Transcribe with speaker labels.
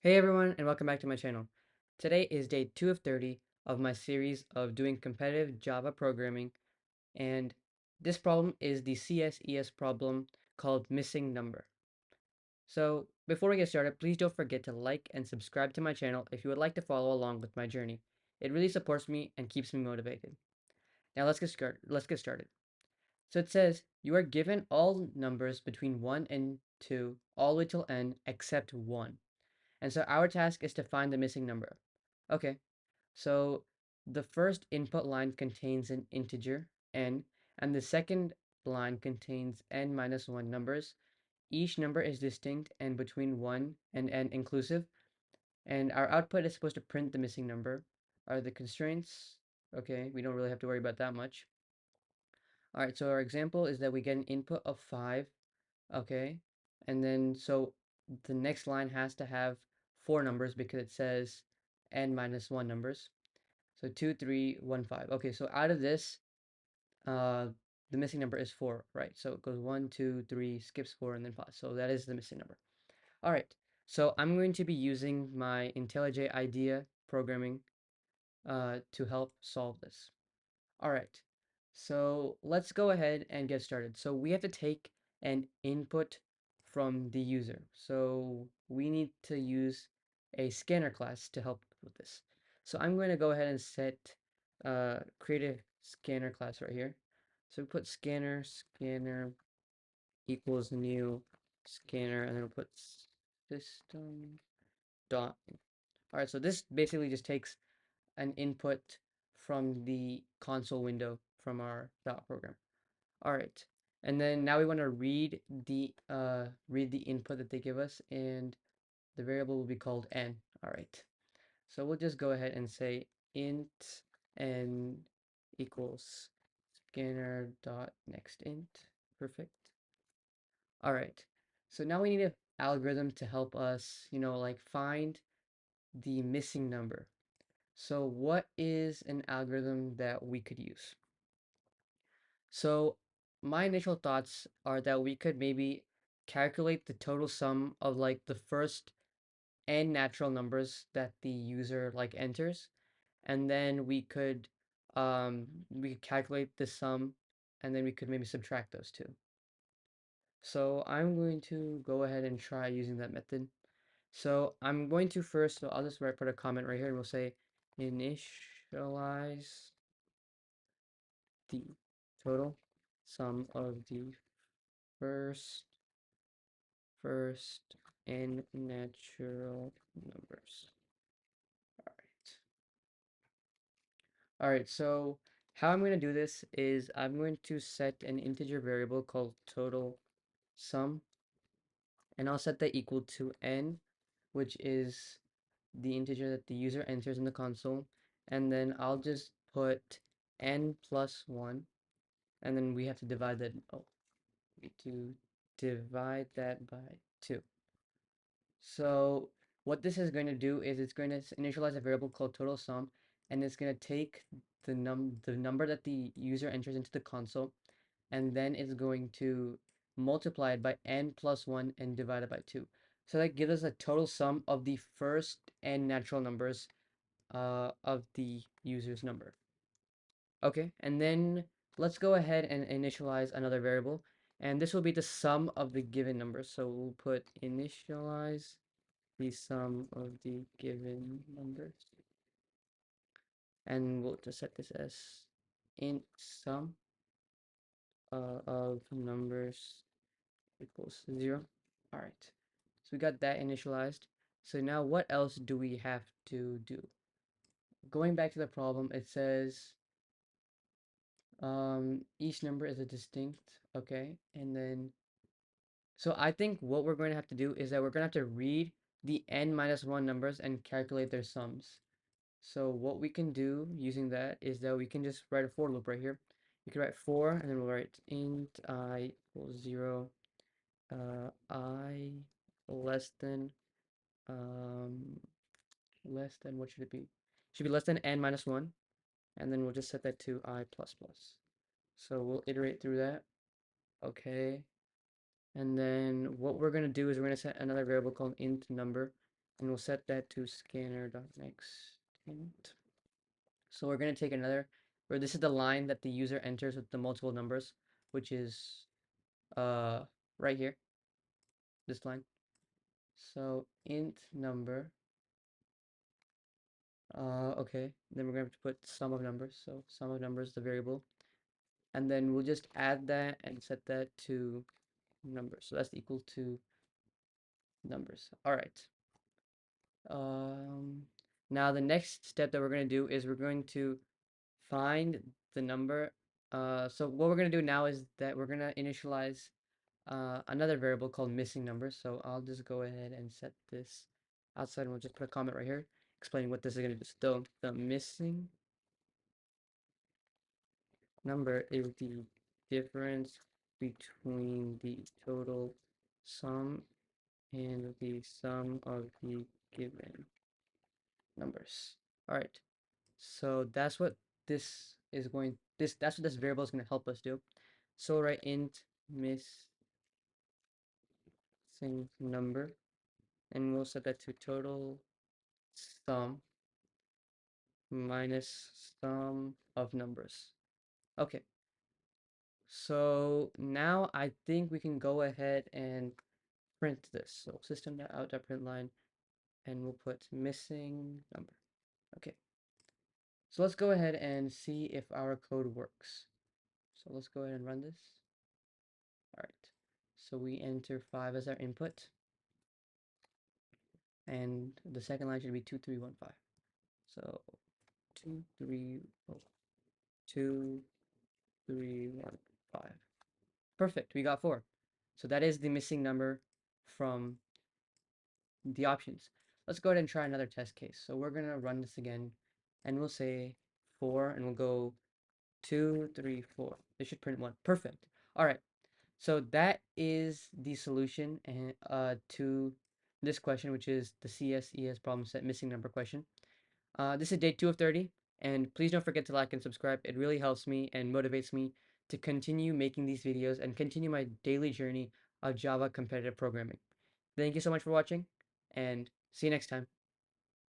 Speaker 1: Hey everyone, and welcome back to my channel. Today is day 2 of 30 of my series of doing competitive Java programming, and this problem is the CSES problem called missing number. So before we get started, please don't forget to like and subscribe to my channel if you would like to follow along with my journey. It really supports me and keeps me motivated. Now let's get started. So it says you are given all numbers between 1 and 2 all the way till n except 1. And so our task is to find the missing number. Okay, so the first input line contains an integer, n, and the second line contains n minus 1 numbers. Each number is distinct and between 1 and n inclusive, and our output is supposed to print the missing number. Are the constraints? Okay, we don't really have to worry about that much. All right, so our example is that we get an input of 5, okay, and then so the next line has to have 4 numbers because it says n minus 1 numbers. So 2, 3, 1, 5. Okay, so out of this, uh, the missing number is 4, right? So it goes 1, 2, 3, skips 4, and then 5. So that is the missing number. All right, so I'm going to be using my IntelliJ IDEA programming to help solve this. All right, so let's go ahead and get started. So we have to take an input from the user. So we need to use a scanner class to help with this. So I'm going to go ahead and create a scanner class right here. So we put scanner equals new scanner, and then we'll put system dot. All right, so this basically just takes an input from the console window from our dot program. All right. And then now we want to read the input that they give us, and the variable will be called n. All right. So we'll just go ahead and say int n equals scanner dot next int. Perfect. All right. So now we need an algorithm to help us, like find the missing number. So what is an algorithm that we could use? So my initial thoughts are that we could maybe calculate the total sum of like the first n natural numbers that the user like enters, and then we could calculate the sum, and then we could maybe subtract those two. So I'm going to go ahead and try using that method. So I'm going to first, so I'll just put a comment right here and we'll say initialize the total sum of the first first n natural numbers. All right. All right, so how I'm going to do this is I'm going to set an integer variable called total sum, and I'll set that equal to n, which is the integer that the user enters in the console, and then I'll just put n plus 1, and then we have to divide that, to divide that by 2. So what this is going to do is it's going to initialize a variable called total sum, and it's going to take the number that the user enters into the console, and then it's going to multiply it by n plus 1 and divide it by 2. So that gives us a total sum of the first n natural numbers of the user's number. Okay, and then let's go ahead and initialize another variable, and this will be the sum of the given numbers. So we'll put initialize the sum of the given numbers, and we'll just set this as int sum of numbers equals 0. All right, so we got that initialized. So now what else do we have to do? Going back to the problem, it says each number is a distinct, okay, and then so I think what we're going to have to do is that we're going to have to read the n minus 1 numbers and calculate their sums. So what we can do using that is that we can just write a for loop right here. You can write for, and then we'll write int I equals 0, I less than, um, what should it be? Should be less than n minus 1, and then we'll just set that to I plus plus. So we'll iterate through that. Okay. And then what we're going to do is we're going to set another variable called int number, and we'll set that to scanner.next int. So we're going to take another, where this is the line that the user enters with the multiple numbers, which is uh right here, this line. So int number, okay, then we're going to have to put sum of numbers. So sum of numbers, the variable, and then we'll just add that and set that to numbers. So that's equal to numbers. All right. Um, Now the next step that we're going to do is we're going to find the number. So what we're going to do now is that we're going to initialize another variable called missing number. So I'll just go ahead and set this outside, and we'll just put a comment right here explaining what this is going to do. So the missing number is the difference between the total sum and the sum of the given numbers. All right. So that's what that's what this variable is going to help us do. So write int missing number, and we'll set that to total sum minus sum of numbers. Okay, so now I think we can go ahead and print this. So system.out.println, and we'll put missing number. Okay, so let's go ahead and see if our code works. So let's go ahead and run this. All right, so we enter 5 as our input, and the second line should be 2315. So 2 3 oh, 2 3 1 5. Perfect, we got 4. So that is the missing number from the options. Let's go ahead and try another test case. So we're gonna run this again, and we'll say 4, and we'll go 2 3 4. This should print 1. Perfect. All right. So that is the solution and to this question, which is the CSES problem set missing number question. This is day 2 of 30, and please don't forget to like and subscribe. It really helps me and motivates me to continue making these videos and continue my daily journey of Java competitive programming. Thank you so much for watching, and see you next time.